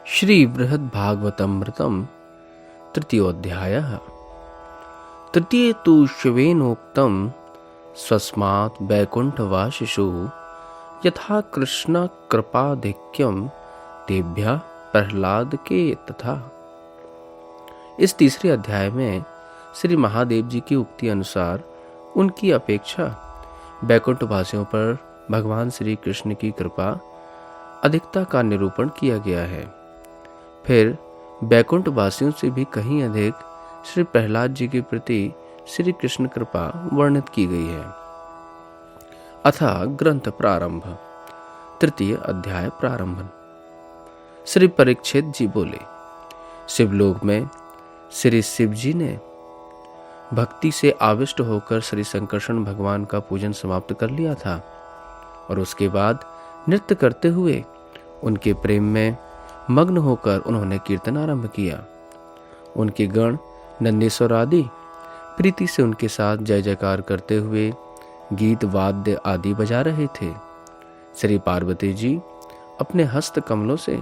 श्री बृहद्भागवतमृतम् तृतीयोऽध्यायः। तृतीये तु शिवेनोक्तं स्वस्मात् वैकुण्ठवासिषु यथा कृष्ण कृपाधिक्यं तेभ्यः प्रहलाद के तथा। इस तीसरे अध्याय में श्री महादेव जी की उक्ति अनुसार उनकी अपेक्षा वैकुंठवासियों पर भगवान श्री कृष्ण की कृपा अधिकता का निरूपण किया गया है। फिर वैकुंठवासियों से भी कहीं अधिक श्री प्रहलाद जी के प्रति श्री कृष्ण कृपा वर्णित की गई है। अथा ग्रंथ प्रारंभ। तृतीय अध्याय प्रारंभन। श्री परीक्षित जी बोले, शिवलोक में श्री शिव जी ने भक्ति से आविष्ट होकर श्री संकर्षण भगवान का पूजन समाप्त कर लिया था और उसके बाद नृत्य करते हुए उनके प्रेम में मग्न होकर उन्होंने कीर्तन आरंभ किया। उनके गण नंदीश्वर आदि प्रीति से उनके साथ जय जयकार करते हुए गीत वाद्य आदि बजा रहे थे। श्री पार्वती जी अपने हस्त कमलों से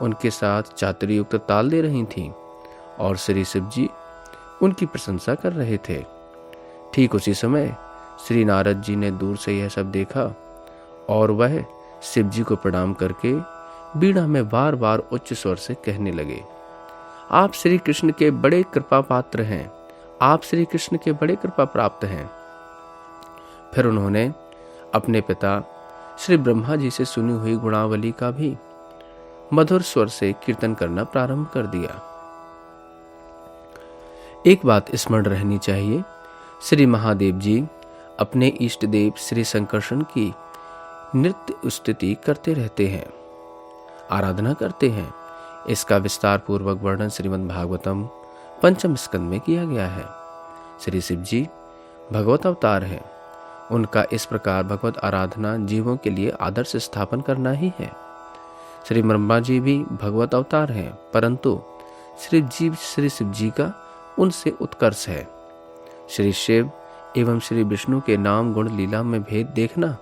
उनके साथ चातुर्युक्त ताल दे रही थीं और श्री शिव जी उनकी प्रशंसा कर रहे थे। ठीक उसी समय श्री नारद जी ने दूर से यह सब देखा और वह शिव जी को प्रणाम करके बीड़ा में बार बार उच्च स्वर से कहने लगे, आप श्री कृष्ण के बड़े कृपा पात्र हैं, आप श्री कृष्ण के बड़े कृपा प्राप्त हैं। फिर उन्होंने अपने पिता श्री ब्रह्मा जी से सुनी हुई गुणावली का भी मधुर स्वर से कीर्तन करना प्रारंभ कर दिया। एक बात स्मरण रहनी चाहिए, श्री महादेव जी अपने इष्ट देव श्री संकर्षण की नृत्य स्तुति करते रहते हैं, आराधना करते हैं। इसका विस्तार पूर्वक वर्णन श्रीमद् भागवतम पंचम स्कंद में किया गया है। श्री शिव जी भगवत अवतार हैं। उनका इस प्रकार भगवत आराधना जीवों के लिए आदर्श स्थापन करना ही है। श्री ब्रह्मा जी भी भगवत अवतार हैं, परंतु श्री शिव जी का उनसे उत्कर्ष है। श्री शिव एवं श्री विष्णु के नाम गुण लीला में भेद देखना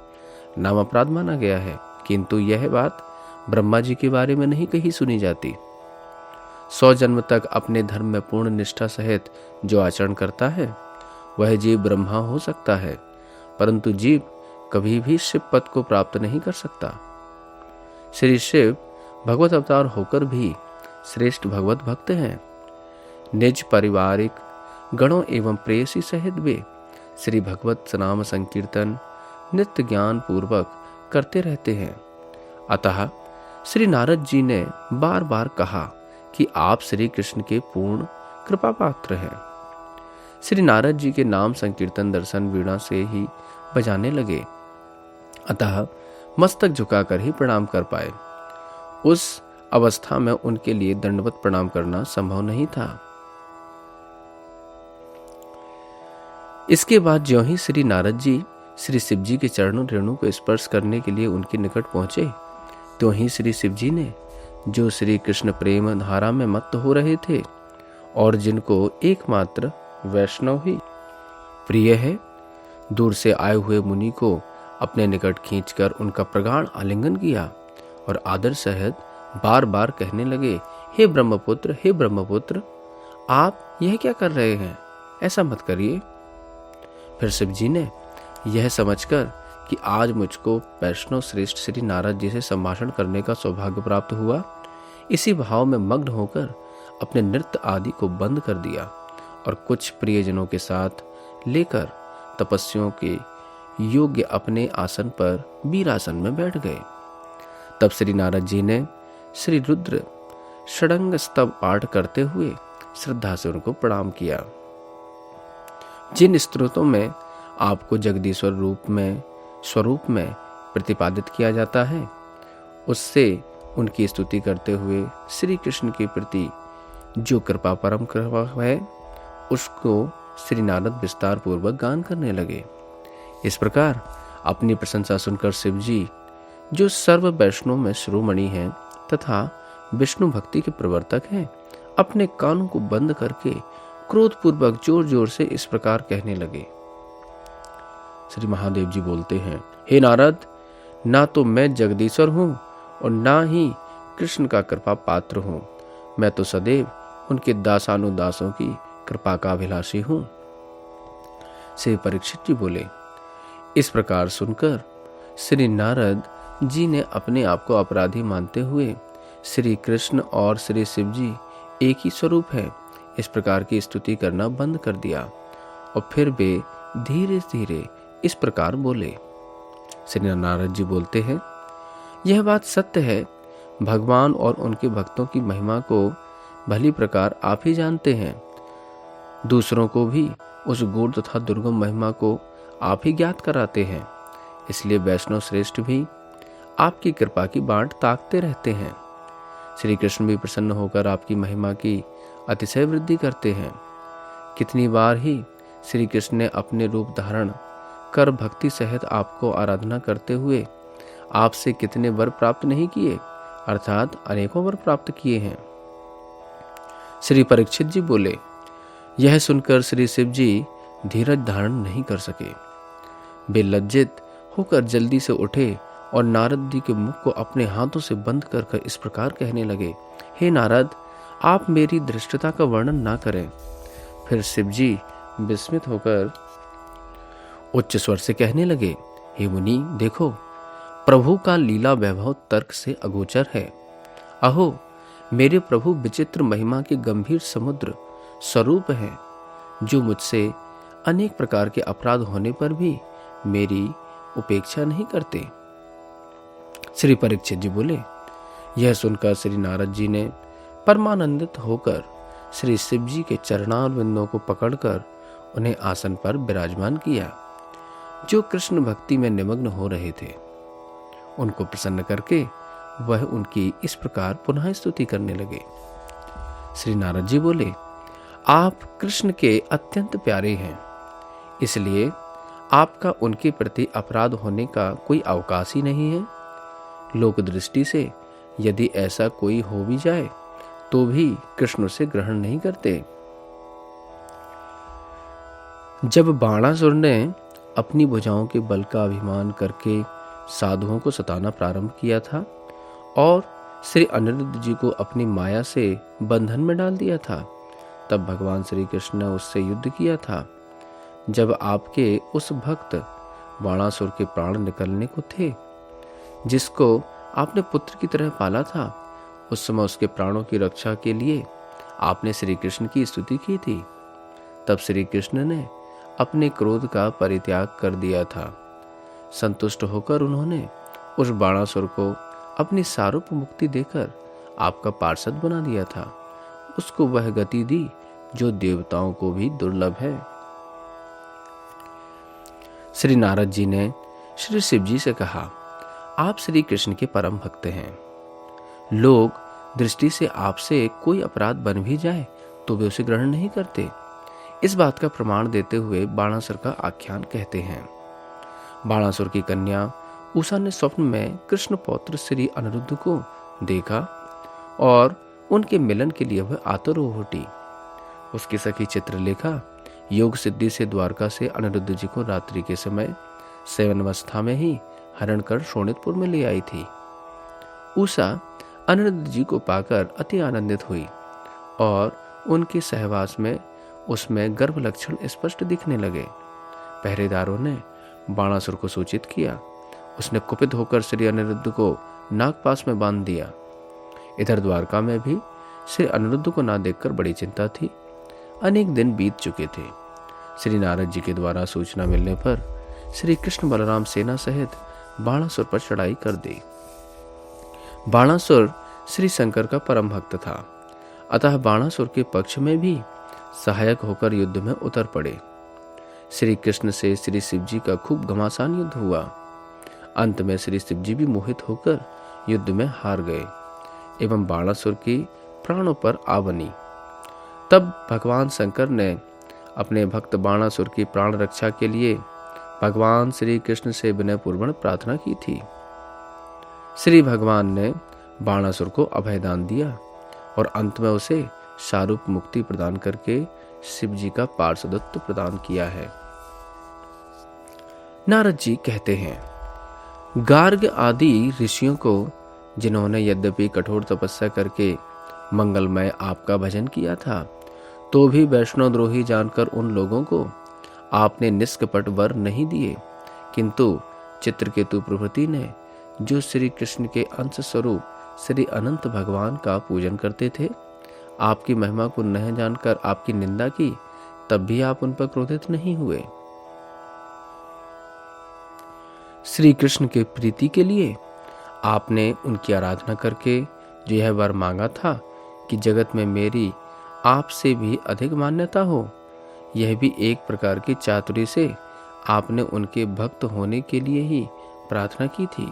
नाम अपराध माना गया है, किंतु यह बात ब्रह्मा जी के बारे में नहीं कही सुनी जाती। 100 जन्म तक अपने धर्म में पूर्ण निष्ठा सहित जो आचरण करता है वह जीव ब्रह्मा हो सकता है, परंतु जीव कभी भी शिव पद को प्राप्त नहीं कर सकता। श्री शिव भगवत अवतार होकर भी श्रेष्ठ भगवत भक्त हैं। निज पारिवारिक गणों एवं प्रेयसी सहित वे श्री भगवत नाम संकीर्तन नित्य ज्ञान पूर्वक करते रहते हैं। अतः श्री नारद जी ने बार बार कहा कि आप श्री कृष्ण के पूर्ण कृपा पात्र हैं। श्री नारद जी के नाम संकीर्तन दर्शन वीणा से ही बजाने लगे, अतः मस्तक झुकाकर ही प्रणाम कर पाए। उस अवस्था में उनके लिए दंडवत प्रणाम करना संभव नहीं था। इसके बाद ज्यों ही श्री नारद जी श्री शिव जी के चरणों रेणु को स्पर्श करने के लिए उनके निकट पहुंचे, त्यों ही श्री शिव जी ने, जो श्री कृष्ण प्रेम धारा में मत्त हो रहे थे और जिनको एकमात्र वैष्णव ही प्रिय है, दूर से आए हुए मुनि को अपने निकट खींचकर उनका प्रगाढ़ आलिंगन किया और आदर सहित बार बार कहने लगे, हे ब्रह्मपुत्र, हे ब्रह्मपुत्र, आप यह क्या कर रहे हैं, ऐसा मत करिए। फिर शिव जी ने यह समझकर कि आज मुझको वैष्णव श्रेष्ठ श्री नारद जी से संभाषण करने का सौभाग्य प्राप्त हुआ, इसी भाव में मग्न होकर अपने नृत्य आदि को बंद कर दिया और कुछ प्रियजनों के साथ लेकर तपस्वियों के योग्य अपने आसन पर वीरासन में बैठ गए। तब श्री नारद जी ने श्री रुद्र षडंग स्तव पाठ करते हुए श्रद्धा से उनको प्रणाम किया। जिन स्तोत्रों में आपको जगदीश्वर स्वरूप में प्रतिपादित किया जाता है, उससे उनकी स्तुति करते हुए श्री कृष्ण के प्रति जो कृपा परम कृपा है उसको श्री नारद विस्तार पूर्वक गान करने लगे। इस प्रकार अपनी प्रशंसा सुनकर शिव जी, जो सर्व वैष्णव में शिरोमणि हैं तथा विष्णु भक्ति के प्रवर्तक हैं, अपने कानों को बंद करके क्रोधपूर्वक जोर जोर से इस प्रकार कहने लगे। श्री महादेव जी बोलते हैं, हे नारद, ना तो मैं जगदीश्वर हूं और ना ही कृष्ण का कृपा पात्र हूँ। मैं तो सदैव उनके दासानुदासों की कृपा का अभिलाषी हूँ। श्री परीक्षित जी बोले। इस प्रकार सुनकर श्री नारद जी ने अपने आप को अपराधी मानते हुए श्री कृष्ण और श्री शिव जी एक ही स्वरूप है इस प्रकार की स्तुति करना बंद कर दिया और फिर वे धीरे धीरे इस प्रकार बोले। श्री नारद जी बोलते हैं, यह बात सत्य है, भगवान और उनके भक्तों की महिमा को भली प्रकार आप ही जानते हैं। दूसरों को भी उस गूढ़ तथा दुर्गम महिमा को आप ही ज्ञात कराते हैं, इसलिए वैष्णव श्रेष्ठ भी आपकी कृपा की बाट ताकते रहते हैं। श्री कृष्ण भी प्रसन्न होकर आपकी महिमा की अतिशय वृद्धि करते हैं। कितनी बार ही श्री कृष्ण ने अपने रूप धारण कर भक्ति सहित आपको आराधना करते हुए आपसे कितने वर प्राप्त नहीं किए, अर्थात अनेकों वर प्राप्त किए हैं। श्री परीक्षित जी बोले। यह सुनकर श्री शिव जी धीरज धारण नहीं कर सके। वे लज्जित होकर जल्दी से उठे और नारद जी के मुख को अपने हाथों से बंद कर इस प्रकार कहने लगे, हे नारद, आप मेरी धृष्टता का वर्णन ना करें। फिर शिव जी विस्मित होकर उच्च स्वर से कहने लगे, हे मुनि, देखो, प्रभु का लीला वैभव तर्क से अगोचर है। अहो, मेरे प्रभु विचित्र महिमा के गंभीर समुद्र स्वरूप है, जो मुझसे अनेक प्रकार के अपराध होने पर भी मेरी उपेक्षा नहीं करते। श्री परीक्षित जी बोले। यह सुनकर श्री नारद जी ने परमानंदित होकर श्री शिव जी के चरणारविंदों को पकड़कर उन्हें आसन पर विराजमान किया। जो कृष्ण भक्ति में निमग्न हो रहे थे, उनको प्रसन्न करके वह उनकी इस प्रकार पुनः स्तुति करने लगे। श्री नारद जी बोले, आप कृष्ण के अत्यंत प्यारे हैं, इसलिए आपका उनके प्रति अपराध होने का कोई अवकाश ही नहीं है। लोक दृष्टि से यदि ऐसा कोई हो भी जाए तो भी कृष्ण उसे ग्रहण नहीं करते। जब बाणासुर ने अपनी भुजाओं के बल का अभिमान करके साधुओं को सताना प्रारंभ किया था और श्री अनिरुद्ध जी को अपनी माया से बंधन में डाल दिया था, तब भगवान श्री कृष्ण ने उससे युद्ध किया था। जब आपके उस भक्त बाणासुर के प्राण निकलने को थे, जिसको आपने पुत्र की तरह पाला था, उस समय उसके प्राणों की रक्षा के लिए आपने श्री कृष्ण की स्तुति की थी। तब श्री कृष्ण ने अपने क्रोध का परित्याग कर दिया था। संतुष्ट होकर उन्होंने उस बाणासुर को अपनी सारूप मुक्ति देकर आपका पार्षद बना दिया था। उसको वह गति दी जो देवताओं को भी दुर्लभ है। श्री नारद जी ने श्री शिव जी से कहा, आप श्री कृष्ण के परम भक्त हैं। लोग दृष्टि से आपसे कोई अपराध बन भी जाए तो वे उसे ग्रहण नहीं करते। इस बात का प्रमाण देते हुए बाणासुर का आख्यान कहते हैं। बाणासुर की कन्या उषा ने स्वप्न में कृष्ण पौत्र श्री अनिरुद्ध को देखा और उनके मिलन के लिए वह आतुर हो उठी। उसकी सखी चित्रलेखा योग सिद्धि से द्वारका से अनिरुद्ध जी को रात्रि के समय सेवन अवस्था में ही हरण कर शोणितपुर में ले आई थी। उषा अनिरुद्ध जी को पाकर अति आनंदित हुई और उनके सहवास में उसमें गर्भ लक्षण स्पष्ट दिखने लगे। पहरेदारों ने बाणासुर को सूचित किया। उसने कुपित होकर श्री अनिरुद्ध को नागपास में बांध दिया। इधर द्वारका में भी श्री अनिरुद्ध को ना देखकर बड़ी चिंता थी। अनेक दिन बीत चुके थे। श्री नारद जी के द्वारा सूचना मिलने पर श्री कृष्ण बलराम सेना सहित बाणासुर पर चढ़ाई कर दी। बाणासुर श्री शंकर का परम भक्त था, अतः बाणासुर के पक्ष में भी सहायक होकर युद्ध में उतर पड़े। श्री कृष्ण से श्री शिव जी का खूब घमासान युद्ध हुआ। अंत में श्री शिव जी भी मोहित होकर युद्ध में हार गए एवं बाणासुर की प्राणों पर आ बनी। तब भगवान शंकर ने अपने भक्त बाणासुर की प्राण रक्षा के लिए भगवान श्री कृष्ण से विनयपूर्वक प्रार्थना की थी। श्री भगवान ने बाणासुर को अभयदान दिया और अंत में उसे शारूप मुक्ति प्रदान करके शिव जी का पार्षदत्व प्रदान किया है। नारद जी कहते हैं, गार्ग आदि ऋषियों को जिन्होंने यद्यपि कठोर तपस्या करके मंगलमय आपका भजन किया था, तो भी वैष्णवद्रोही जानकर उन लोगों को आपने निष्कपट वर नहीं दिए, किंतु चित्रकेतु प्रभृति ने, जो श्री कृष्ण के अंश स्वरूप श्री अनंत भगवान का पूजन करते थे, आपकी महिमा को न जानकर आपकी निंदा की, तब भी आप उन पर क्रोधित नहीं हुए। श्री कृष्ण के प्रीति के लिए आपने उनकी आराधना करके जो यह वर मांगा था कि जगत में मेरी आपसे भी अधिक मान्यता हो, यह भी एक प्रकार की चातुरी से आपने उनके भक्त होने के लिए ही प्रार्थना की थी,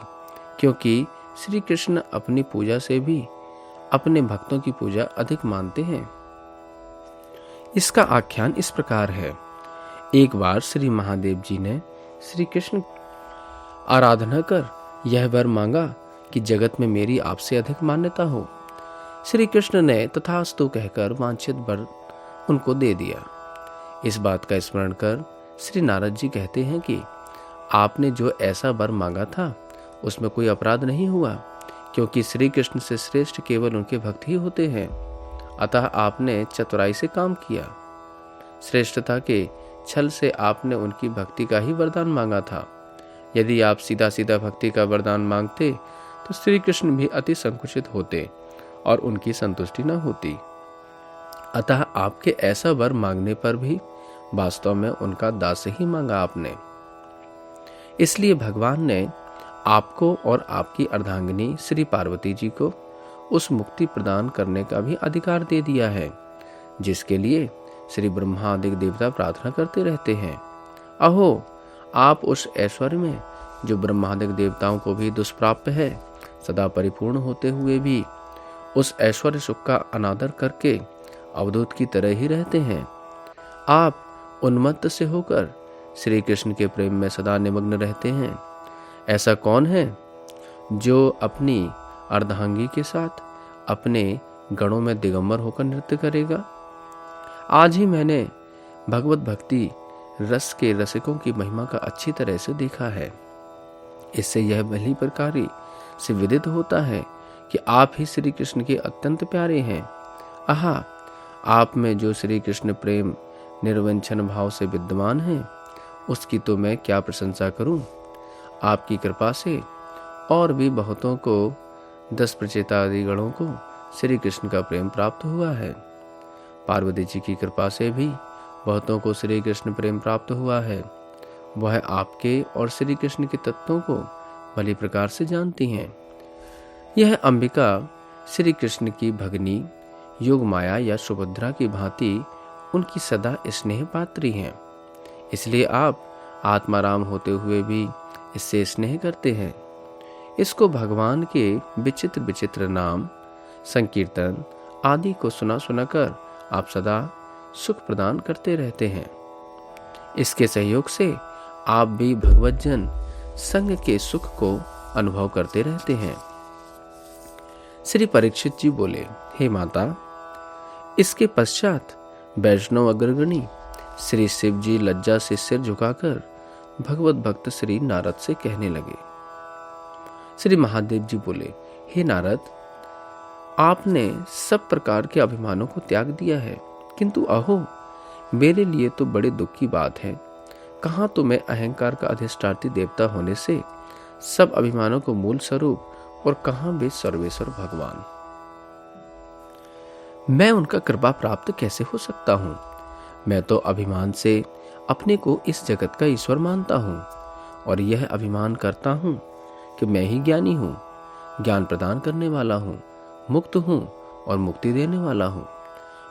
क्योंकि श्री कृष्ण अपनी पूजा से भी अपने भक्तों की पूजा अधिक मानते हैं। इसका आख्यान इस प्रकार है। एक बार श्री महादेव जी ने श्री कृष्ण आराधना कर यह वर मांगा कि जगत में मेरी आपसे अधिक मान्यता हो। श्री कृष्ण ने तथास्तु कहकर वांछित वर उनको दे दिया। इस बात का स्मरण कर श्री नारद जी कहते हैं कि आपने जो ऐसा वर मांगा था उसमें कोई अपराध नहीं हुआ, क्योंकि श्री कृष्ण से श्रेष्ठ केवल उनके भक्त ही होते हैं। अतः आपने चतुराई से काम किया। श्रेष्ठता के छल से आपने उनकी भक्ति का ही वरदान मांगा था। यदि आप सीधा सीधा भक्ति का वरदान मांगते तो श्री कृष्ण भी अति संकुचित होते और उनकी संतुष्टि न होती। अतः आपके ऐसा वर मांगने पर भी वास्तव में उनका दास ही मांगा आपने। इसलिए भगवान ने आपको और आपकी अर्धांगिनी श्री पार्वती जी को उस मुक्ति प्रदान करने का भी अधिकार दे दिया है, जिसके लिए श्री ब्रह्मा आदि देवता प्रार्थना करते रहते हैं। अहो, आप उस ऐश्वर्य में जो ब्रह्मादिक देवताओं को भी दुष्प्राप्य है, सदा परिपूर्ण होते हुए भी उस ऐश्वर्य सुख का अनादर करके अवधूत की तरह ही रहते हैं। आप उन्मत्त से होकर श्री कृष्ण के प्रेम में सदा निमग्न रहते हैं। ऐसा कौन है जो अपनी अर्धांगी के साथ अपने गणों में दिगंबर होकर नृत्य करेगा? आज ही मैंने भगवत भक्ति रस के रसिकों की महिमा का अच्छी तरह से देखा है। इससे यह भली प्रकार से विदित होता है कि आप ही श्री कृष्ण के अत्यंत प्यारे हैं। आहा, आप में जो श्री कृष्ण प्रेम निर्वंचन भाव से विद्यमान है, उसकी तो मैं क्या प्रशंसा करूं। आपकी कृपा से और भी बहुतों को, 10 प्रचेता आदि गणों को श्री कृष्ण का प्रेम प्राप्त हुआ है। पार्वती जी की कृपा से भी बहुतों को श्री कृष्ण प्रेम प्राप्त हुआ है। वह आपके और श्री कृष्ण के तत्वों को भली प्रकार से जानती हैं। यह अंबिका श्री कृष्ण की भगनी योग माया या सुभद्रा की भांति उनकी सदा स्नेह पात्री हैं। इसलिए आप आत्माराम होते हुए भी इससे स्नेह करते हैं। इसको भगवान के विचित्र विचित्र नाम संकीर्तन आदि को सुना सुनाकर आप सदा सुख प्रदान करते रहते हैं। इसके सहयोग से आप भी भगवज्जन संग के सुख को अनुभव करते रहते हैं। श्री परीक्षित जी बोले, हे माता, इसके पश्चात वैष्णव अग्रगणी श्री शिव जी लज्जा से सिर झुकाकर भगवत भक्त श्री नारद से कहने लगे। श्री महादेव जी बोले, हे नारद, आपने सब प्रकार के अभिमानों को त्याग दिया है, किंतु अहो, मेरे लिए तो बड़े दुख की बात है। कहाँ तो मैं अहंकार का अधिष्ठात्री देवता होने से सब अभिमानों को मूल स्वरूप और कहाँ वे सर्वेश्वर भगवान। मैं उनका कृपा प्राप्त कैसे हो सकता हूँ? मैं तो अभिमान से अपने को इस जगत का ईश्वर मानता हूँ और यह अभिमान करता हूँ कि मैं ही ज्ञानी हूँ, ज्ञान प्रदान करने वाला हूँ, मुक्त हूँ और मुक्ति देने वाला हूँ।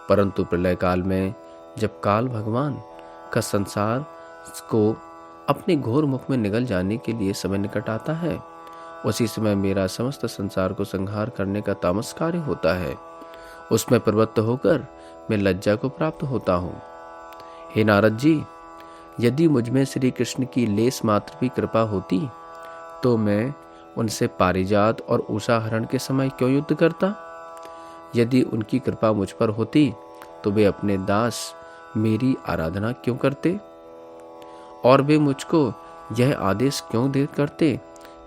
परंतु प्रलय काल में जब काल भगवान का संसार को अपने घोर मुख में निगल जाने के लिए समय निकट आता है, उसी समय मेरा समस्त संसार को संहार करने का तामस कार्य होता है। उसमें प्रवृत्त होकर मैं लज्जा को प्राप्त होता हूँ। हे नारद जी, यदि मुझ में श्री कृष्ण की लेस मात्र भी कृपा होती तो मैं उनसे पारिजात और उषाहरण के समय क्यों युद्ध करता? यदि उनकी कृपा मुझ पर होती तो वे अपने दास मेरी आराधना क्यों करते और वे मुझको यह आदेश क्यों दे करते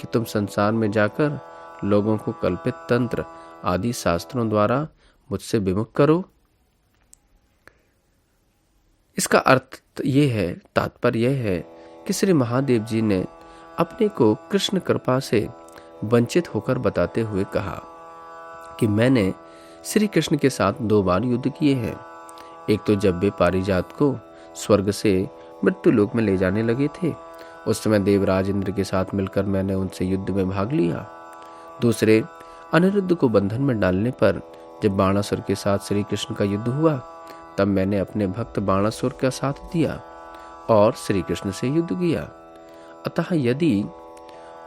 कि तुम संसार में जाकर लोगों को कल्पित तंत्र आदि शास्त्रों द्वारा मुझसे विमुख करो। इसका अर्थ ये है, तात्पर्य यह है कि श्री महादेव जी ने अपने को कृष्ण कृपा से वंचित होकर बताते हुए कहा कि मैंने श्री कृष्ण के साथ 2 बार युद्ध किए हैं। एक तो जब वे पारिजात को स्वर्ग से मृत्यु लोक में ले जाने लगे थे, उस समय देवराज इंद्र के साथ मिलकर मैंने उनसे युद्ध में भाग लिया। दूसरे, अनिरुद्ध को बंधन में डालने पर जब बाणासुर के साथ श्री कृष्ण का युद्ध हुआ, तब मैंने अपने भक्त बाणासुर का साथ दिया और श्री कृष्ण से युद्ध किया। अतः यदि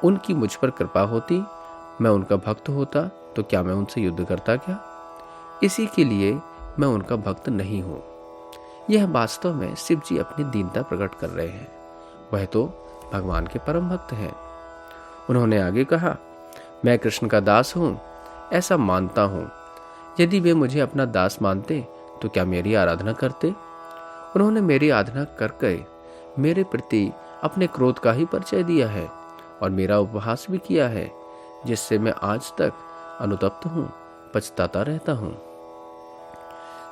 उनकी मुझ पर कृपा होती, मैं उनका भक्त होता, तो क्या मैं उनसे युद्ध करता क्या? इसी के लिए मैं उनका भक्त नहीं हूं। यह वास्तव में शिव जी अपनी दीनता प्रकट कर रहे हैं। वह तो भगवान के परम भक्त हैं। उन्होंने आगे कहा, मैं कृष्ण का दास हूं, ऐसा मानता हूं। यदि वे मुझे अपना दास मानते तो क्या मेरी आराधना करते? उन्होंने मेरी आराधना करके मेरे प्रति अपने क्रोध का ही परिचय दिया है और मेरा उपहास भी किया है, जिससे मैं आज तक अनुतप्त हूं, पछताता रहता हूं।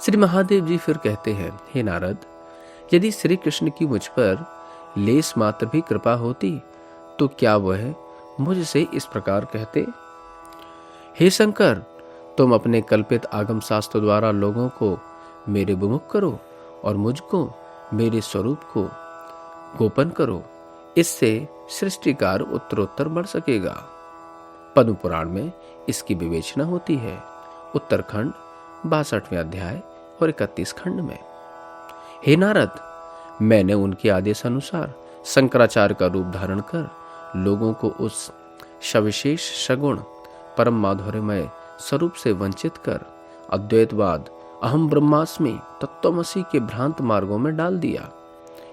श्री महादेव जी फिर कहते हैं, हे नारद, यदि श्री कृष्ण की मुझ पर लेस मात्र भी कृपा होती तो क्या वह मुझसे इस प्रकार कहते, हे शंकर, तुम अपने कल्पित आगम शास्त्र द्वारा लोगों को मेरे विमुख करो और मुझको मेरे स्वरूप को गोपन करो। इससे सृष्टि कार्य उत्तरोत्तर बढ़ सकेगा। पद्म पुराण में इसकी विवेचना होती है, उत्तरखंड 62वें अध्याय और 31 खंड में। हे नारद, मैंने उनके आदेश अनुसार शंकराचार्य का रूप धारण कर लोगों को उस सविशेष सगुण परम माधुर्यमय स्वरूप से वंचित कर अद्वैतवाद, अहम ब्रह्मास्मि, तत्त्वमसि के भ्रांत मार्गों में डाल दिया।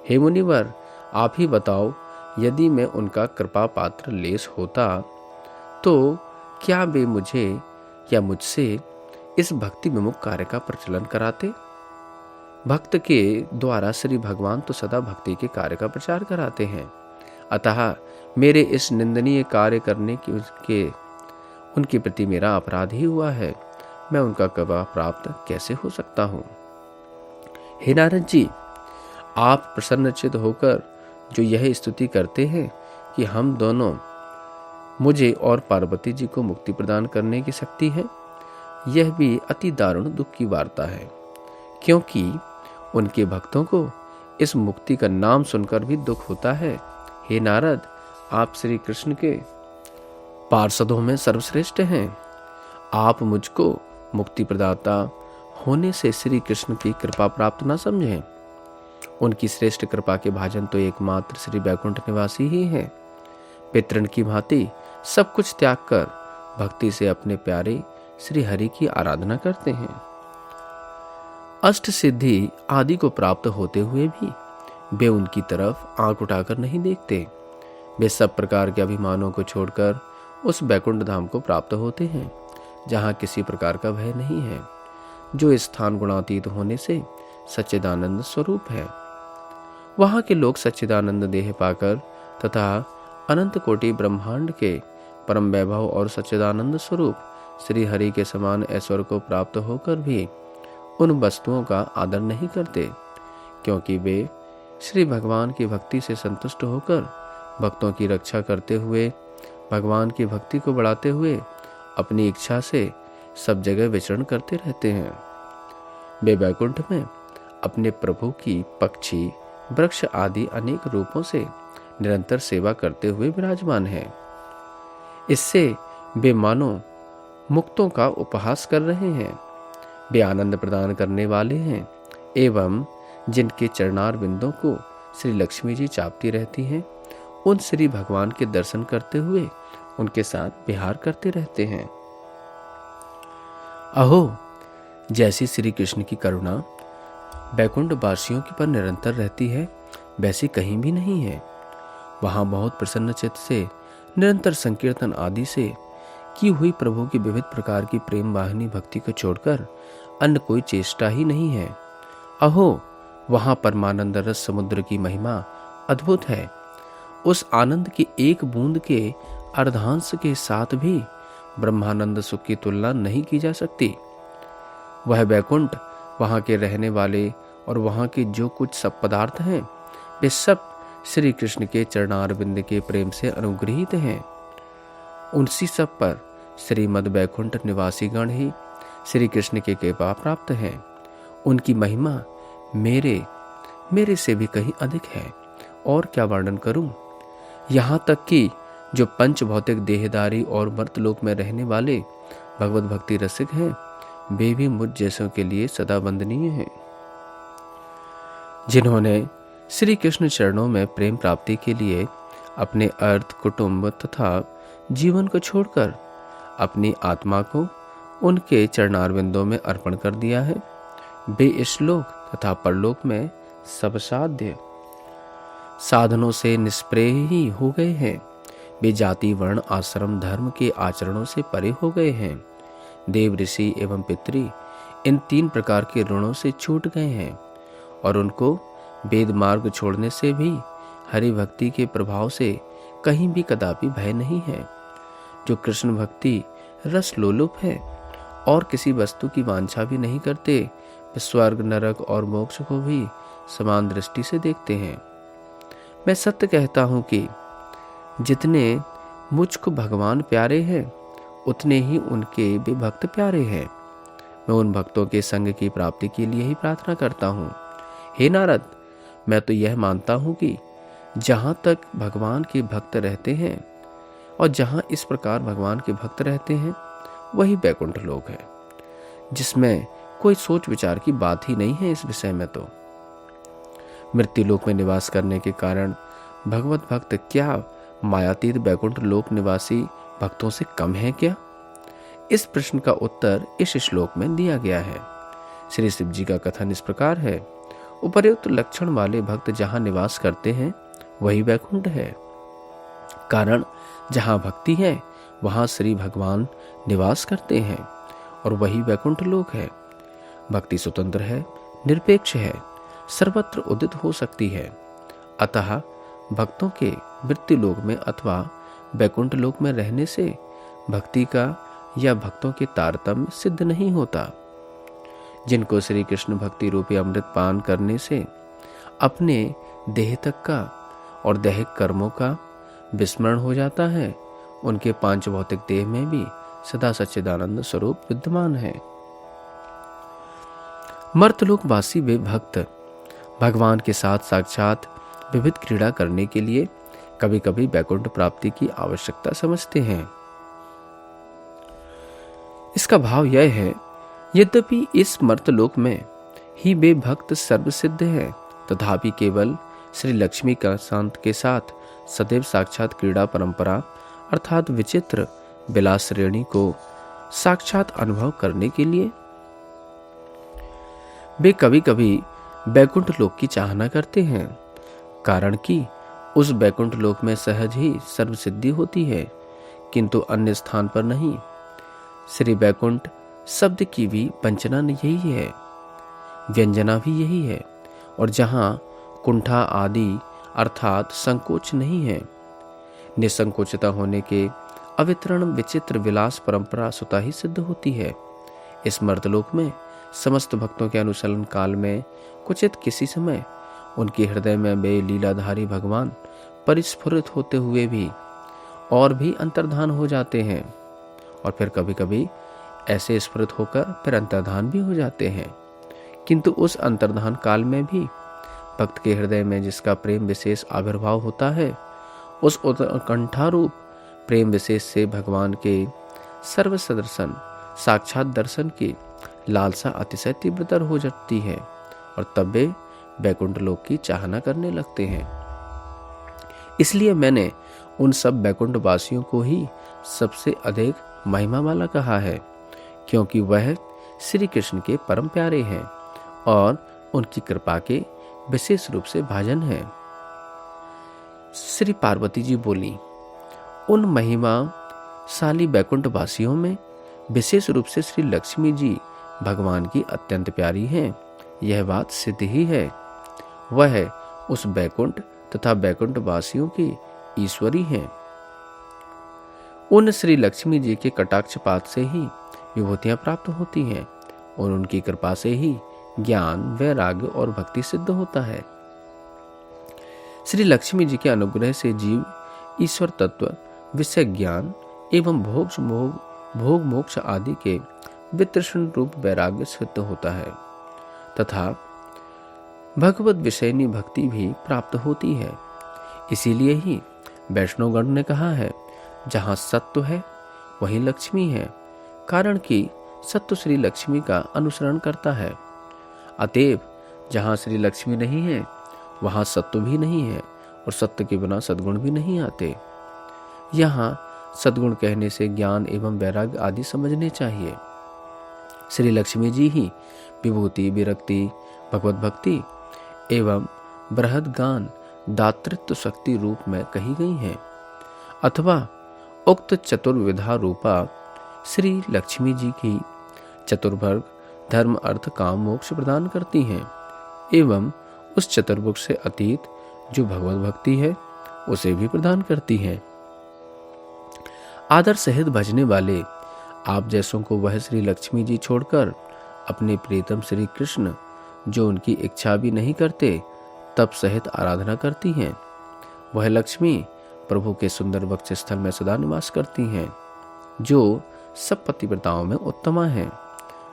हे मुनिवर, आप ही बताओ, यदि मैं उनका कृपा पात्र लेस होता तो क्या वे मुझे या मुझसे इस भक्ति विमुख कार्य का प्रचलन कराते? भक्त के द्वारा श्री भगवान तो सदा भक्ति के कार्य का प्रचार कराते हैं। अतः मेरे इस निंदनीय कार्य करने के उनके प्रति मेरा अपराध ही हुआ है। मैं उनका कृपा प्राप्त कैसे हो सकता हूं? हे नारद जी, आप प्रसन्नचित्त होकर जो यह स्तुति करते हैं कि हम दोनों, मुझे और पार्वती जी को मुक्ति प्रदान करने की शक्ति है, यह भी अति दारुण दुख की वार्ता है, क्योंकि उनके भक्तों को इस मुक्ति का नाम सुनकर भी दुख होता है। हे नारद, आप श्री कृष्ण के पार्षदों में सर्वश्रेष्ठ हैं। आप मुझको मुक्ति प्रदाता होने से श्री कृष्ण की कृपा प्राप्त न समझें। उनकी श्रेष्ठ कृपा के भाजन तो एकमात्र श्री वैकुंठ निवासी ही हैं। पितृण की भांति सब कुछ त्याग कर भक्ति से अपने प्यारे श्री हरि की आराधना करते हैं। अष्ट सिद्धि आदि को प्राप्त होते हुए भी वे उनकी तरफ आंख उठाकर नहीं देखते। वे सब प्रकार के अभिमानों को छोड़कर उस वैकुंठ धाम को प्राप्त होते हैं, जहाँ किसी प्रकार का भय नहीं है, जो स्थान गुणातीत होने से सच्चिदानंद स्वरूप है। वहाँ के लोग सच्चिदानंद देह पाकर तथा अनंत कोटि ब्रह्मांड के परम वैभव और सच्चिदानंद स्वरूप श्री हरि के समान ऐश्वर्य को प्राप्त होकर भी उन वस्तुओं का आदर नहीं करते, क्योंकि वे श्री भगवान की भक्ति से संतुष्ट होकर भक्तों की रक्षा करते हुए, भगवान की भक्ति को बढ़ाते हुए अपनी इच्छा से सब जगह विचरण करते रहते हैं। वे वैकुंठ में अपने प्रभु की पक्षी, वृक्ष आदि अनेक रूपों से निरंतर सेवा करते हुए विराजमान हैं। इससे वे मानो मुक्तों का उपहास कर रहे हैं। वे आनंद प्रदान करने वाले हैं एवं जिनके चरणार बिंदों को श्री लक्ष्मी जी चापती रहती हैं, उन श्री भगवान के दर्शन करते हुए उनके साथ विहार करते रहते हैं। अहो, जैसी श्री कृष्ण की करुणा वैकुंठ वासियों की पर निरंतर रहती है, वैसी कहीं भी नहीं है। वहां बहुत प्रसन्न चित्त से निरंतर संकीर्तन आदि से की हुई प्रभु की विविध प्रकार की प्रेम वाहिनी भक्ति को छोड़कर अन्य कोई चेष्टा ही नहीं है। अहो, वहां परमानंद रस समुद्र की महिमा अद्भुत है। उस आनंद की एक बूंद के अर्धांश के साथ भी ब्रह्मानंद सुख की तुलना नहीं की जा सकती। वह बैकुंठ, वहाँ के रहने वाले और वहाँ के जो कुछ सब पदार्थ हैं, वे सब श्री कृष्ण के चरणारविंद के प्रेम से अनुग्रहित हैं। उनसी सब पर श्रीमद बैकुंठ निवासी गण ही श्री कृष्ण के कृपा प्राप्त हैं। उनकी महिमा मेरे से भी कहीं अधिक है, और क्या वर्णन करूं। यहाँ तक कि जो पंच भौतिक देहदारी और मर्तलोक में रहने वाले भगवत भक्ति रसिक हैं, वे भी मुझ जैसों के लिए सदा वंदनीय हैं। जिन्होंने श्री कृष्ण चरणों में प्रेम प्राप्ति के लिए अपने अर्थ, कुटुंब तथा जीवन को छोड़कर अपनी आत्मा को उनके चरणारविंदों में अर्पण कर दिया है, वे इस लोक तथा परलोक में सब साध्य साधनों से निष्प्रेय ही हो गए हैं। वे जाति, वर्ण, आश्रम, धर्म के आचरणों से परे हो गए हैं। देव, ऋषि एवं पितृ इन 3 प्रकार के ऋणों से छूट गए हैं, और उनको वेद मार्ग छोड़ने से भी हरि भक्ति के प्रभाव से कहीं भी कदापि भय नहीं है। जो कृष्ण भक्ति रस लोलुप है और किसी वस्तु की वांछा भी नहीं करते, वे स्वर्ग, नरक और मोक्ष को भी समान दृष्टि से देखते हैं। मैं सत्य कहता हूं कि जितने मुझको भगवान प्यारे हैं, उतने ही उनके भी भक्त प्यारे हैं। मैं उन भक्तों के संग की प्राप्ति के लिए ही प्रार्थना करता हूँ। हे नारद, मैं तो यह मानता हूँ कि जहाँ तक भगवान के भक्त रहते हैं और जहाँ इस प्रकार भगवान के भक्त रहते हैं, वही बैकुंठ लोक है, जिसमें कोई सोच विचार की बात ही नहीं है। इस विषय में तो मृत्यु लोक में निवास करने के कारण भगवत भक्त क्या मायातीत बैकुंठ लोक निवासी भक्तों से कम है क्या? इस प्रश्न का उत्तर इस श्लोक में दिया गया है। श्री शिव जी का कथन इस प्रकार है, उपर्युक्त लक्षण वाले भक्त जहां निवास करते हैं, वही बैकुंठ है। कारण जहां भक्ति है, वहां श्री भगवान निवास करते हैं, और वही बैकुंठ लोक है। भक्ति स्वतंत्र है, निरपेक्ष है, सर्वत्र उदित हो सकती है। अतः भक्तों के मृत्यु लोक में अथवा बैकुंठ लोक में रहने से भक्ति का या भक्तों के तारतम्य सिद्ध नहीं होता। जिनको श्री कृष्ण भक्ति रूपी अमृत पान करने से अपने देह तक का और दैहिक कर्मों का विस्मरण हो जाता है, उनके 5 भौतिक देह में भी सदा सच्चिदानंद स्वरूप विद्यमान है। मर्तलोकवासी वे भक्त भगवान के साथ साक्षात विविध क्रीड़ा करने के लिए कभी कभी बैकुंठ प्राप्ति की आवश्यकता समझते हैं। इसका भाव यह है, यद्यपि इस मर्तलोक में ही वे भक्त सर्वसिद्ध हैं, तथापि केवल श्री लक्ष्मी कांत के साथ सदैव साक्षात क्रीड़ा परंपरा अर्थात विचित्र विलास श्रेणी को साक्षात अनुभव करने के लिए वे कभी कभी बैकुंठ लोक की चाहना करते हैं। कारण कि उस बैकुंठ लोक में सहज ही सर्वसिद्धि होती है, किंतु अन्य स्थान पर नहीं। श्री बैकुंठ शब्द की भी वंचना यही है, व्यंजना भी यही है, और जहां कुंठा आदि अर्थात संकोच नहीं है। निसंकोचता होने के अवितरण विचित्र विलास परंपरा स्वतः ही सिद्ध होती है। इस मर्तलोक में समस्त भक्तों के अनुसलन काल में कुचित किसी समय उनके हृदय में वे लीलाधारी भगवान परिस्फुरित होते हुए भी और भी अंतर्धान हो जाते हैं, और फिर कभी कभी ऐसे स्फुरित होकर फिर अंतर्धान भी हो जाते हैं। किंतु उस अंतर्धान काल में भी भक्त के हृदय में जिसका प्रेम विशेष आविर्भाव होता है, उस उत्कंठारूप प्रेम विशेष से भगवान के सर्वसदर्शन साक्षात दर्शन की लालसा अतिशय तीव्रतर हो जाती है, और तब वे बैकुंठ लोक की चाहना करने लगते हैं। इसलिए मैंने उन सब बैकुंठ वासियों को ही सबसे अधिक महिमा वाला कहा है, क्योंकि वह श्री कृष्ण के परम प्यारे हैं और उनकी कृपा के विशेष रूप से भाजन हैं। श्री पार्वती जी बोली, उन महिमाशाली बैकुंठ वासियों में विशेष रूप से श्री लक्ष्मी जी भगवान की अत्यंत प्यारी हैं। यह बात सिद्ध ही है। वह उस बैकुंठ तथा बैकुंठ वासियों की ईश्वरी हैं। उन श्री लक्ष्मी जी के कटाक्षपात से ही विभूतियां प्राप्त होती हैं और उनकी कृपा से ही ज्ञान, वैराग्य और भक्ति सिद्ध होता है। श्री लक्ष्मी जी के अनुग्रह से जीव ईश्वर तत्व, विषय ज्ञान एवं भोग मोक्ष आदि के वितृष्ण रूप वैराग्य सिद्ध होता है तथा भगवत विषयनी भक्ति भी प्राप्त होती है। इसीलिए ही वैष्णवगण ने कहा है, जहाँ सत्व है वहीं लक्ष्मी है, कारण कि सत्व श्री लक्ष्मी का अनुसरण करता है। अतएव जहाँ श्री लक्ष्मी नहीं है वहाँ सत्व भी नहीं है और सत्य के बिना सद्गुण भी नहीं आते। यहाँ सद्गुण कहने से ज्ञान एवं वैराग्य आदि समझने चाहिए। श्री लक्ष्मी जी ही विभूति, विरक्ति, भगवत भक्ति एवं बृहद गान, दातृत्व शक्ति रूप में कही गई हैं, अथवा उक्त चतुर्विधा रूपा श्री लक्ष्मी जी की चतुर्वर्ग धर्म, अर्थ, काम, मोक्ष प्रदान करती हैं एवं उस चतुर्भुज से अतीत जो भगवत भक्ति है उसे भी प्रदान करती हैं। आदर सहित भजने वाले आप जैसों को वह श्री लक्ष्मी जी छोड़कर अपने प्रीतम श्री कृष्ण, जो उनकी इच्छा भी नहीं करते, तप सहित आराधना करती हैं। वह लक्ष्मी प्रभु के सुंदर वक्ष स्थल में सदा निवास करती हैं, जो सब पतिव्रताओं में उत्तमा हैं।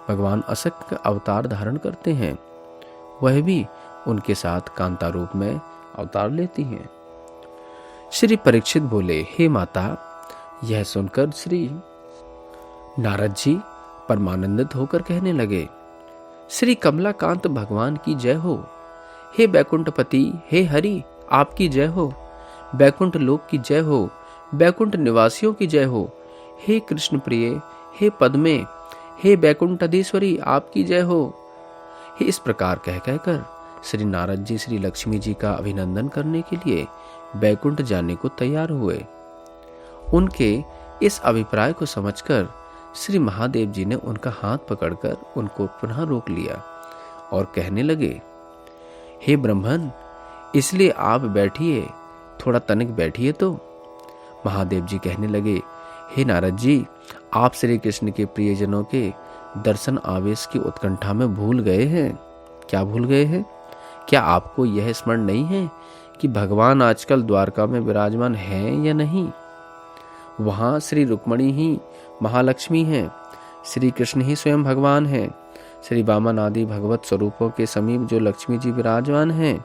भगवान असंख्य अवतार धारण करते हैं, वह भी उनके साथ कांता रूप में अवतार लेती हैं। श्री परीक्षित बोले, हे माता, यह सुनकर श्री नारद जी परमानंदित होकर कहने लगे, श्री कमलाकांत भगवान की जय हो। हे बैकुंठपति, हे हरि, आपकी जय हो। बैकुंठ लोक की जय हो। बैकुंठ निवासियों की जय हो। हे कृष्ण प्रिय, हे पद्मे, हे बैकुंठधीश्वरी, आपकी जय हो। हे इस प्रकार कह कहकर श्री नारद जी श्री लक्ष्मी जी का अभिनंदन करने के लिए बैकुंठ जाने को तैयार हुए। उनके इस अभिप्राय को समझकर श्री महादेव जी ने उनका हाथ पकड़कर उनको पुनः रोक लिया और कहने लगे, हे ब्रह्मन, इसलिए आप बैठिए, थोड़ा तनिक बैठिए तो। महादेव जी कहने लगे, हे नारद जी, आप श्री कृष्ण के प्रियजनों के दर्शन आवेश की उत्कंठा में भूल गए हैं। क्या भूल गए हैं? क्या आपको यह स्मरण नहीं है कि भगवान आजकल द्वारका में विराजमान हैं या नहीं? वहां श्री रुक्मणी ही महालक्ष्मी हैं, श्री कृष्ण ही स्वयं भगवान हैं। श्री वामन आदि भगवत स्वरूपों के समीप जो लक्ष्मी जी विराजमान हैं,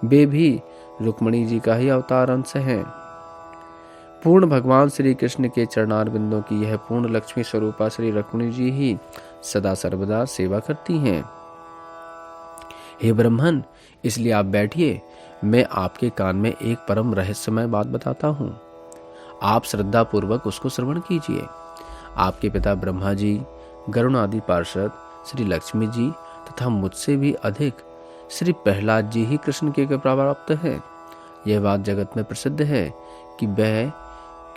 वे भी रुक्मणी जी का ही अवतार अंश हैं। पूर्ण भगवान श्री कृष्ण के चरणार बिंदों की यह पूर्ण लक्ष्मी स्वरूपा श्री रुक्मणी जी ही सदा सर्वदा सेवा करती हैं। हे ब्रह्मन, इसलिए आप बैठिए, मैं आपके कान में एक परम रहस्यमय बात बताता हूँ। आप श्रद्धा पूर्वक उसको श्रवण कीजिए। आपके पिता ब्रह्मा जी, गरुण आदि पार्षद, श्री लक्ष्मी जी तथा मुझसे भी अधिक श्री प्रहलाद जी ही कृष्ण के प्राप्त हैं। यह बात जगत में प्रसिद्ध है कि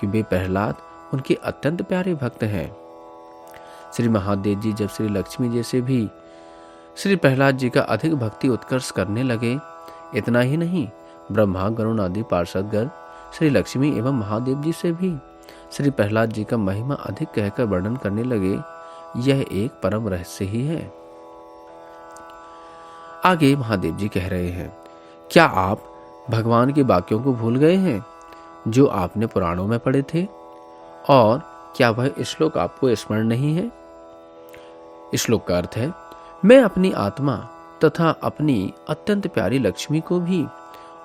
वे प्रहलाद उनके अत्यंत प्यारे भक्त हैं। श्री महादेव जी जब श्री लक्ष्मी जी से भी श्री प्रहलाद जी का अधिक भक्ति उत्कर्ष करने लगे, इतना ही नहीं, ब्रह्मा, गरुण आदि पार्षदगण श्री लक्ष्मी एवं महादेव जी से भी श्री प्रहलाद जी का महिमा अधिक कहकर वर्णन करने लगे। यह एक परम रहस्य ही है। आगे महादेव जी कह रहे हैं, क्या आप भगवान के वाक्यों को भूल गए हैं जो आपने पुराणों में पढ़े थे? और क्या वह श्लोक आपको स्मरण नहीं है? श्लोक का अर्थ है, मैं अपनी आत्मा तथा अपनी अत्यंत प्यारी लक्ष्मी को भी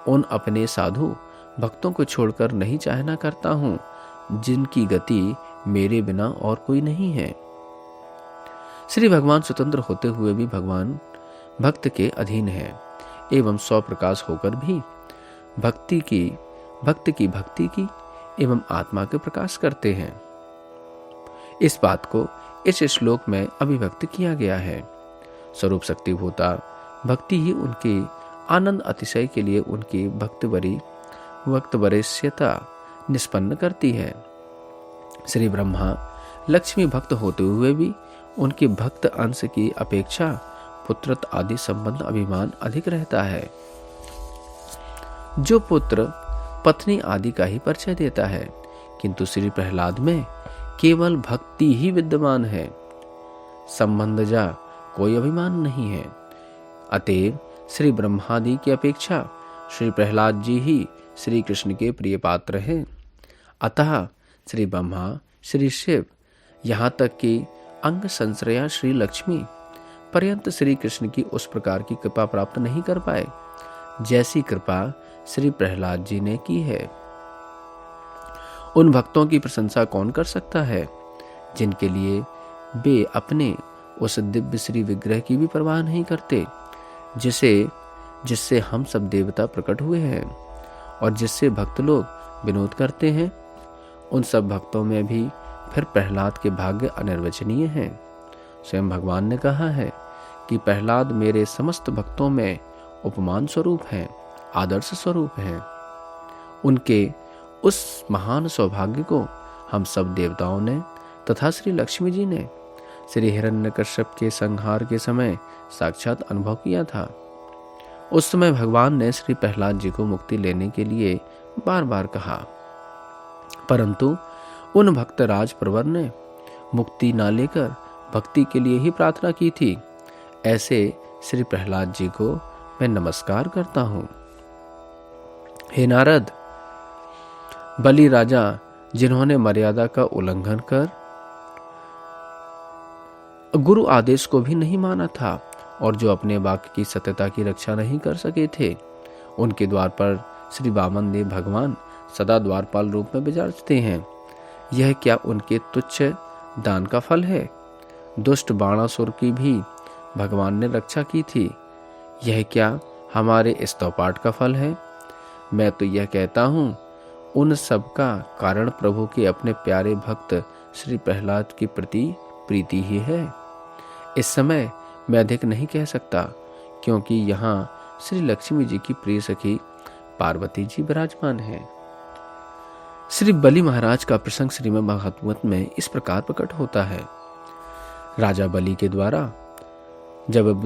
उन अपने साधु भक्तों को छोड़कर नहीं चाहना करता हूँ, जिनकी गति मेरे बिना और कोई नहीं है। श्री भगवान स्वतंत्र होते हुए भी भगवान भक्त के अधीन है एवं स्वप्रकाश होकर भी भक्त की भक्ति की एवं आत्मा के प्रकाश करते हैं। इस बात को इस श्लोक में अभिव्यक्त किया गया है। स्वरूप शक्ति भूता भक्ति ही उनके आनंद अतिशय के लिए उनकी वक्तवरेश्यता निष्पन्न करती है। श्री ब्रह्मा लक्ष्मी भक्त होते हुए भी उनके भक्त अंश की अपेक्षा पुत्रत्व आदि संबंध अभिमान अधिक रहता है। जो पुत्र पत्नी आदि का ही परिचय देता है, किंतु श्री प्रहलाद में केवल भक्ति ही विद्यमान है, संबंधजा कोई अभिमान नहीं है। अतएव श्री ब्रह्मादि की अपेक्षा श्री प्रहलाद जी ही श्री कृष्ण के प्रिय पात्र हैं। अतः श्री ब्रह्मा, श्री शिव, यहाँ तक कि अंग संश्रया श्री लक्ष्मी पर्यंत श्री कृष्ण की उस प्रकार की कृपा प्राप्त नहीं कर पाए जैसी कृपा श्री प्रहलाद जी ने की है। उन भक्तों की प्रशंसा कौन कर सकता है जिनके लिए वे अपने उस दिव्य श्री विग्रह की भी परवाह नहीं करते, जिससे हम सब देवता प्रकट हुए हैं और जिससे भक्त लोग विनोद करते हैं। उन सब भक्तों में भी फिर प्रहलाद के भाग्य अनिर्वचनीय हैं। स्वयं भगवान ने कहा है कि प्रहलाद मेरे समस्त भक्तों में उपमान स्वरूप हैं, आदर्श स्वरूप हैं। उनके उस महान सौभाग्य को हम सब देवताओं ने तथा श्री लक्ष्मी जी ने श्री हिरण्यकश्यप के संहार के समय साक्षात अनुभव किया था। उस समय भगवान ने श्री प्रहलाद जी को मुक्ति लेने के लिए बार बार कहा, परंतु उन भक्त राज प्रवर ने मुक्ति ना लेकर भक्ति के लिए ही प्रार्थना की थी। ऐसे श्री प्रहलाद जी को मैं नमस्कार करता हूं। हे नारद, बलि राजा जिन्होंने मर्यादा का उल्लंघन कर गुरु आदेश को भी नहीं माना था और जो अपने वाक्य की सत्यता की रक्षा नहीं कर सके थे, उनके द्वार पर श्री वामन देव भगवान सदा द्वारपाल रूप में विराजते हैं। यह क्या उनके तुच्छ दान का फल है? दुष्ट बाणासुर की भी भगवान ने रक्षा की थी। यह क्या हमारे स्तवपाठ का फल है? मैं तो यह कहता हूँ, उन सब का कारण प्रभु के अपने प्यारे भक्त श्री प्रहलाद की प्रति प्रीति ही है। इस समय मैं अधिक नहीं कह सकता, क्योंकि यहाँ श्री लक्ष्मी जी की प्रिय सखी पार्वती जी विराजमान है। श्री बलि महाराज का प्रसंग श्रीमद् भागवत में इस प्रकार प्रकट होता है। राजा बलि के द्वारा जब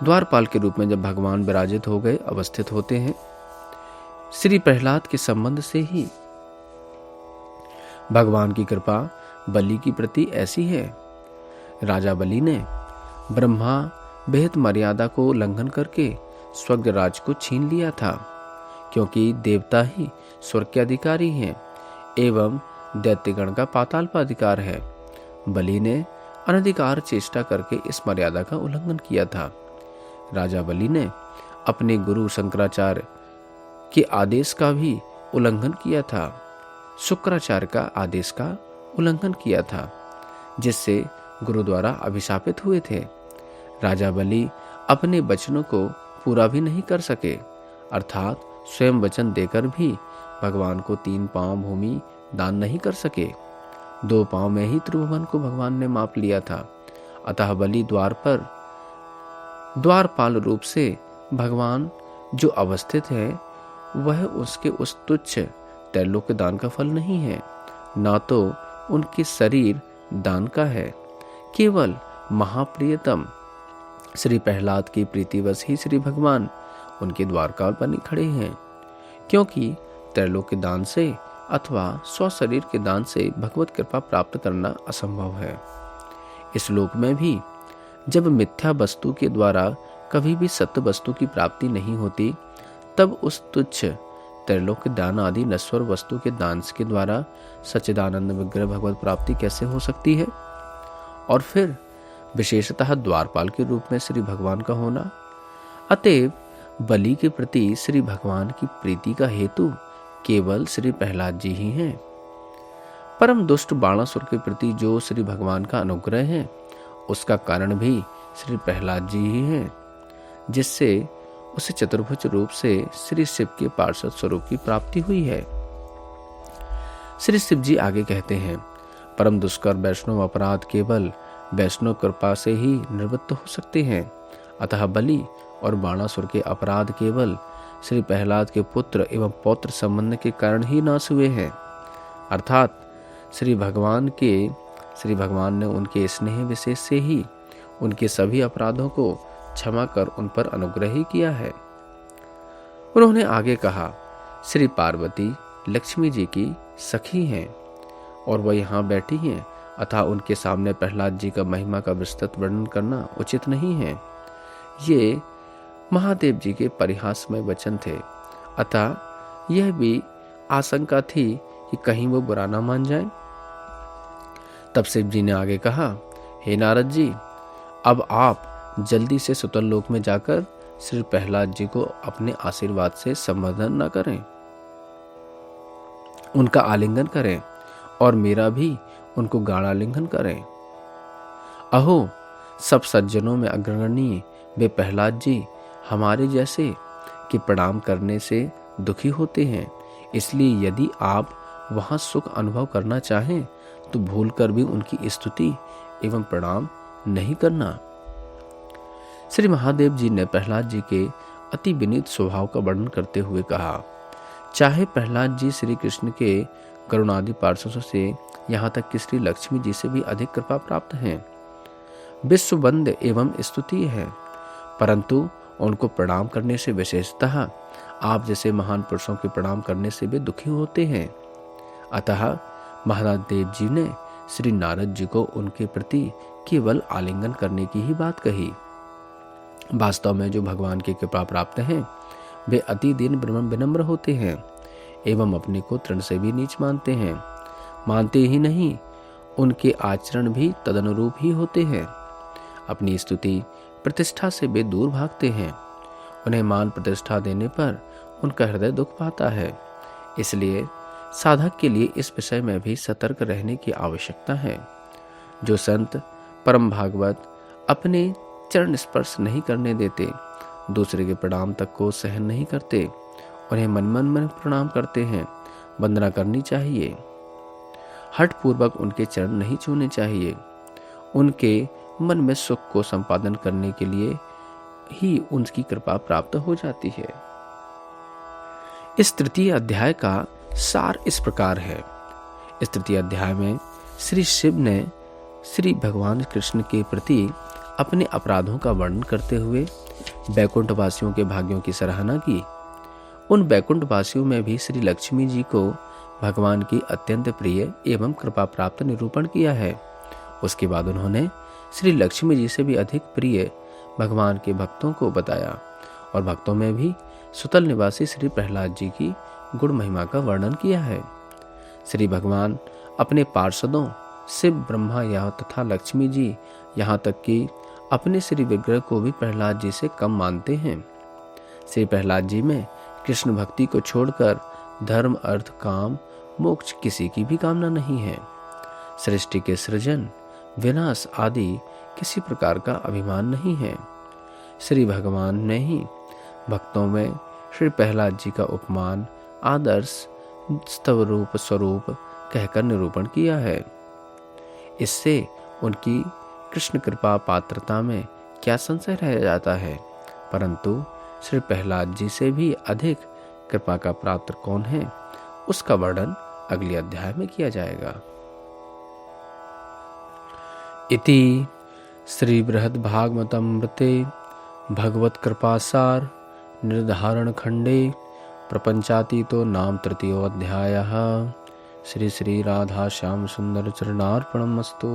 द्वारपाल के रूप में जब भगवान विराजित हो गए, अवस्थित होते हैं, श्री प्रहलाद के संबंध से ही भगवान की कृपा बलि की प्रति ऐसी है। राजा बलि ने ब्रह्मा बेहद मर्यादा को उल्लंघन करके स्वर्ग राज को छीन लिया था, क्योंकि देवता ही स्वर्ग के अधिकारी हैं एवं दैत्यगण का पाताल पर अधिकार है। बलि ने अनधिकार चेष्टा करके इस मर्यादा का उल्लंघन किया था। राजा बलि ने अपने गुरु शंकराचार्य के आदेश का भी उल्लंघन किया था, शुक्राचार्य का आदेश का उल्लंघन किया था, जिससे गुरु द्वारा अभिशापित हुए थे। राजा बलि अपने वचनों को पूरा भी नहीं कर सके, अर्थात स्वयं वचन देकर भी भगवान को 3 पांव भूमि दान नहीं कर सके। 2 पांव में ही त्रिभुवन को भगवान ने माप लिया था। अतः बलि द्वारपाल रूप से भगवान जो अवस्थित है, वह उसके उस तुच्छ त्रैलोक्य दान का फल नहीं है, ना तो उनके शरीर दान का है। केवल महाप्रियतम श्री प्रहलाद की प्रीतिवश ही श्री भगवान उनके द्वारकाल पर खड़े हैं, क्योंकि त्रैलोक्य दान से अथवा स्वशरीर के दान से भगवत कृपा प्राप्त करना असंभव है। इस लोक में भी जब मिथ्या वस्तु के द्वारा कभी भी सत्य वस्तु की प्राप्ति नहीं होती, तब उस तुच्छ त्रैलोक्य दान आदि नश्वर वस्तु के दान के द्वारा सच्चिदानंद विग्रह भगवत प्राप्ति कैसे हो सकती है? और फिर विशेषतः द्वारपाल के रूप में श्री भगवान का होना। अतएव बलि के प्रति श्री भगवान की प्रीति का हेतु केवल श्री प्रहलाद जी ही हैं। परम दुष्ट बाणासुर के प्रति जो श्री भगवान का अनुग्रह है, उसका कारण भी श्री प्रहलाद जी ही हैं, जिससे उसे चतुर्भुज रूप से श्री शिव के पार्षद स्वरूप की प्राप्ति हुई है। श्री शिव जी आगे कहते हैं, परम दुष्कर वैष्णव अपराध केवल वैष्णव कृपा से ही निवृत्त हो सकते हैं। अतः बलि और बाणासुर के अपराध केवल श्री प्रहलाद के पुत्र एवं पौत्र संबंध के कारण ही नाश हुए हैं, अर्थात श्री भगवान ने उनके स्नेह विशेष से ही उनके सभी अपराधों को क्षमा कर उन पर अनुग्रह ही किया है। उन्होंने आगे कहा, श्री पार्वती, लक्ष्मी जी की सखी हैं और वह यहाँ बैठी हैं, अतः उनके सामने प्रहलाद जी का महिमा का विस्तृत वर्णन करना उचित नहीं है। ये महादेव जी के परिहासमय वचन थे, अतः यह भी आशंका थी कि कहीं वो बुरा ना मान जाए। तब शिव जी ने आगे कहा, हे नारद जी, अब आप जल्दी से सुतल लोक में जाकर श्री प्रहलाद जी को अपने आशीर्वाद से संबोधन न करें, उनका आलिंगन करें और मेरा भी उनको गाढ़ालिंगन करें। अहो, सब सज्जनों में अग्रगण्य वे प्रहलाद जी हमारे जैसे कि प्रणाम करने से दुखी होते हैं, इसलिए यदि आप वहां सुख अनुभव करना चाहें तो भूलकर भी उनकी स्तुति एवं प्रणाम नहीं करना। श्री महादेव जी ने प्रहलाद जी के अति विनीत स्वभाव का वर्णन करते हुए कहा, चाहे प्रहलाद जी श्री कृष्ण के करुणादि पार्षदों से यहाँ तक कि श्री लक्ष्मी जी से भी अधिक कृपा प्राप्त हैं, विश्ववंद्य एवं स्तुति है, परंतु उनको प्रणाम करने से विशेषतः आप जैसे महान पुरुषों के प्रणाम करने से भी दुखी होते हैं। अतः महादेव जी ने श्री नारद जी को उनके प्रति केवल आलिंगन करने की ही बात कही। वास्तव में जो भगवान की कृपा प्राप्त हैं वे अति दीन विनम्र होते हैं एवं अपने को तृण से भी नीच मानते हैं। मानते ही नहीं, उनके आचरण भी तदनुरूप ही होते हैं। अपनी स्तुति प्रतिष्ठा से वे दूर भागते हैं। उन्हें मान प्रतिष्ठा देने पर उनका हृदय दुख पाता है। इसलिए साधक के लिए इस विषय में भी सतर्क रहने की आवश्यकता है। जो संत परम भागवत अपने चरण स्पर्श नहीं करने देते, दूसरे के प्रणाम तक को सहन नहीं करते, उन्हें मन में प्रणाम करते हैं, वंदना करनी चाहिए। हठ पूर्वक उनके चरण नहीं छूने चाहिए। उनके मन में सुख को संपादन करने के लिए ही उनकी कृपा प्राप्त हो जाती है। इस तृतीय अध्याय का सार इस प्रकार है। इस तृतीय अध्याय में श्री शिव ने श्री भगवान कृष्ण के प्रति अपने अपराधों का वर्णन करते हुए बैकुंठ वासियों के भाग्यों की सराहना की। उन बैकुंठ वासियों में भी श्री लक्ष्मी जी को भगवान की अत्यंत प्रिय एवं कृपा प्राप्त निरूपण किया है। उसके बाद उन्होंने श्री लक्ष्मी जी से भी अधिक प्रिय भगवान के भक्तों को बताया और भक्तों में भी सुतल निवासी श्री प्रहलाद जी की गुण महिमा का वर्णन किया है। श्री भगवान अपने पार्षदों शिव, ब्रह्मा या तथा लक्ष्मी जी, यहाँ तक कि अपने श्री विग्रह को भी प्रहलाद जी से कम मानते हैं। श्री प्रहलाद जी में कृष्ण भक्ति को छोड़कर धर्म, अर्थ, काम, मोक्ष किसी की भी कामना नहीं है। सृष्टि के सृजन, विनाश आदि किसी प्रकार का अभिमान नहीं है। श्री भगवान ने ही भक्तों में श्री प्रहलाद जी का उपमान, आदर्श, स्तव रूप, स्वरूप कहकर निरूपण किया है। इससे उनकी कृष्ण कृपा पात्रता में क्या संशय रह जाता है। परंतु श्री प्रहलाद जी से भी अधिक कृपा का पात्र कौन है, उसका वर्णन अगले अध्याय में किया जाएगा। इति श्री बृहद्भागवतमृते भगवत कृपासार निर्धारण खंडे प्रपंचातीतो नाम तृतीयोऽध्यायः। श्री श्री राधा श्याम सुंदर चरणार्पणमस्तु।